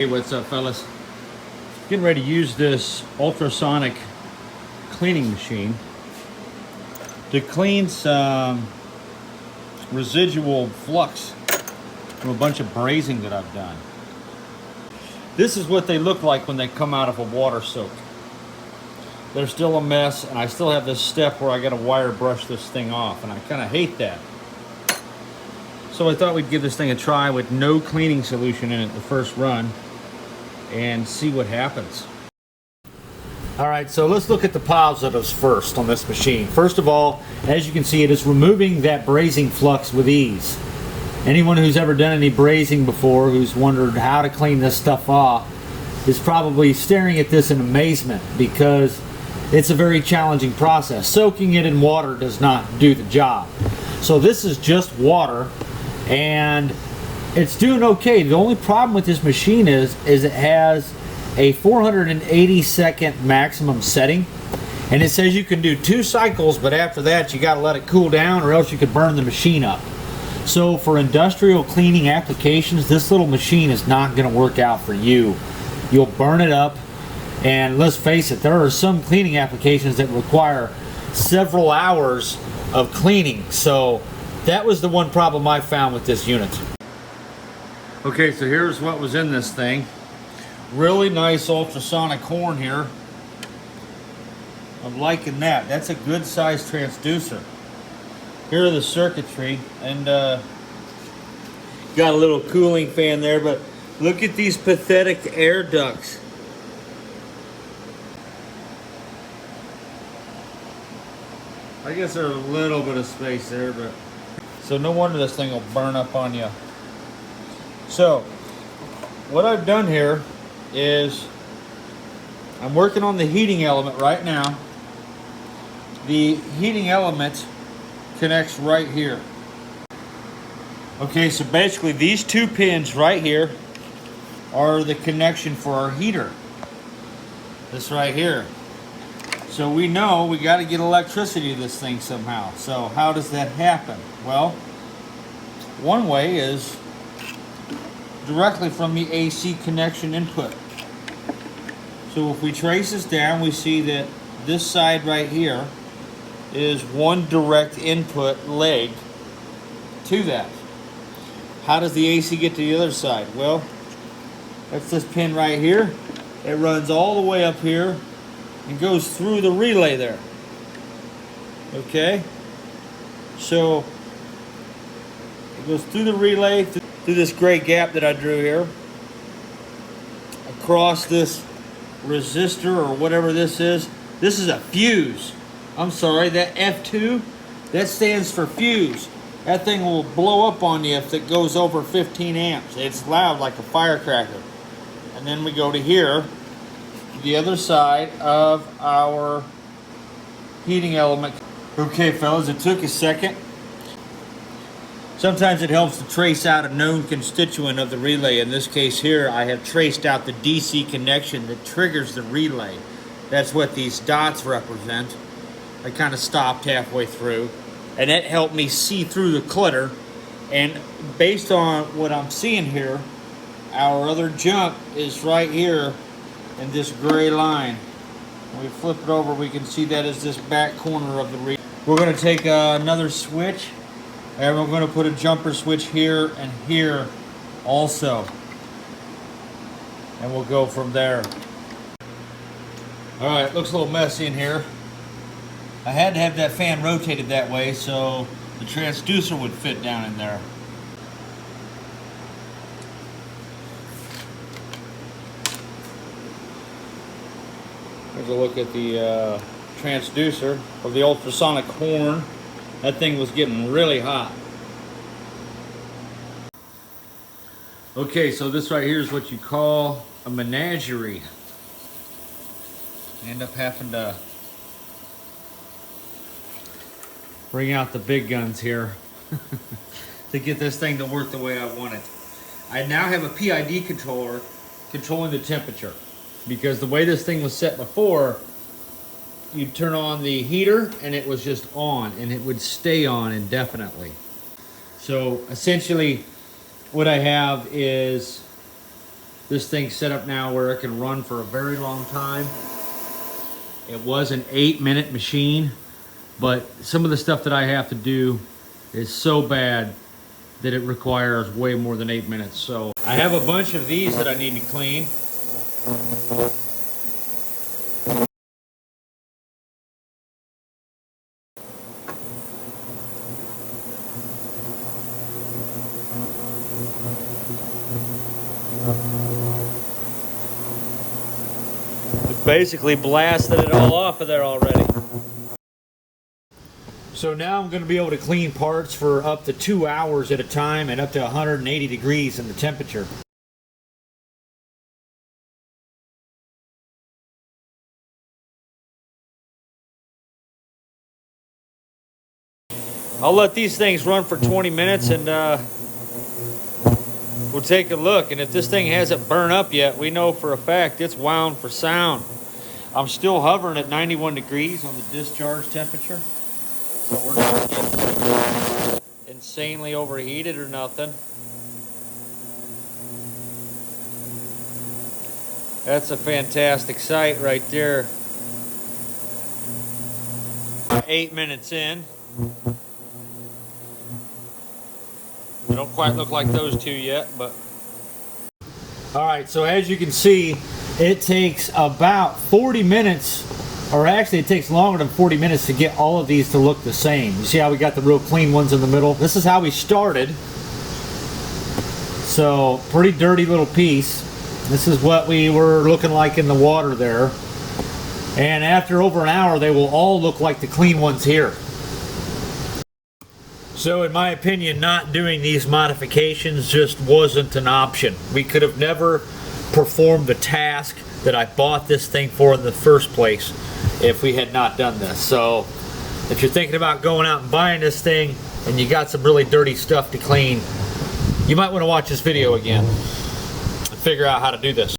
Hey, what's up, fellas? Getting ready to use this ultrasonic cleaning machine to clean some residual flux from a bunch of brazing that I've done. This is what they look like when they come out of a water soak. They're still a mess, and I still have this step where I gotta wire brush this thing off, and I kind of hate that. So I thought we'd give this thing a try with no cleaning solution in it the first run and see what happens. All right, so let's look at the positives first on this machine. First of all, as you can see, it is removing that brazing flux with ease. Anyone who's ever done any brazing before, who's wondered how to clean this stuff off, is probably staring at this in amazement because it's a very challenging process. Soaking it in water does not do the job. So this is just water, and it's doing okay. The only problem with this machine is it has a 480 second maximum setting, and it says you can do 2 cycles, but after that you got to let it cool down or else you could burn the machine up. So for industrial cleaning applications, this little machine is not going to work out for you. You'll burn it up, and let's face it, there are some cleaning applications that require several hours of cleaning. So that was the one problem I found with this unit. Okay, so here's what was in this thing. Really nice ultrasonic horn here. I'm liking that. That's a good sized transducer. Here are the circuitry, and got a little cooling fan there, but look at these pathetic air ducts. I guess there's a little bit of space there, but so no wonder this thing will burn up on you. So what I've done here is I'm working on the heating element right now. The heating element connects right here. Okay, so basically these 2 pins right here are the connection for our heater. This right here. So we know we got to get electricity to this thing somehow. So how does that happen? Well, one way is directly from the AC connection input. So if we trace this down, we see that this side right here is one direct input leg to that. How does the AC get to the other side? Well, that's this pin right here. It runs all the way up here and goes through the relay there. Okay? So it goes through the relay, through this gray gap that I drew here, across this resistor or whatever this is. This is a fuse. I'm sorry, that F2, that stands for fuse. That thing will blow up on you if it goes over 15 amps. It's loud like a firecracker. And then we go to here, the other side of our heating element. Okay, fellas, it took a second. Sometimes it helps to trace out a known constituent of the relay. In this case here, I have traced out the DC connection that triggers the relay. That's what these dots represent. I kind of stopped halfway through, and that helped me see through the clutter. And based on what I'm seeing here, our other junk is right here in this gray line. When we flip it over, we can see that is this back corner of the relay. We're going to take another switch, and we're going to put a jumper switch here and here also. And we'll go from there. All right, looks a little messy in here. I had to have that fan rotated that way so the transducer would fit down in there. Here's a look at the transducer of the ultrasonic horn. That thing was getting really hot. Okay, so this right here is what you call a menagerie. You end up having to bring out the big guns here to get this thing to work the way I want it. I now have a PID controller controlling the temperature, because the way this thing was set before, you'd turn on the heater and it was just on, and it would stay on indefinitely. So essentially what I have is This thing's set up now where it can run for a very long time. It was an 8-minute machine, but some of the stuff that I have to do is so bad that it requires way more than 8 minutes. So I have a bunch of these that I need to clean. Basically blasted it all off of there already. So now I'm going to be able to clean parts for up to 2 hours at a time and up to 180 degrees in the temperature. I'll let these things run for 20 minutes and we'll take a look. And if this thing hasn't burned up yet, we know for a fact it's wound for sound. I'm still hovering at 91 degrees on the discharge temperature. So we're not getting insanely overheated or nothing. That's a fantastic sight right there. 8 minutes in. They don't quite look like those two yet, but... Alright, so as you can see, it takes about 40 minutes, or actually it takes longer than 40 minutes to get all of these to look the same. You see how we got the real clean ones in the middle? This is how we started. So, pretty dirty little piece. This is what we were looking like in the water there. And after over an hour, they will all look like the clean ones here. So in my opinion, not doing these modifications just wasn't an option. We could have never performed the task that I bought this thing for in the first place if we had not done this. So if you're thinking about going out and buying this thing and you got some really dirty stuff to clean, you might want to watch this video again and figure out how to do this.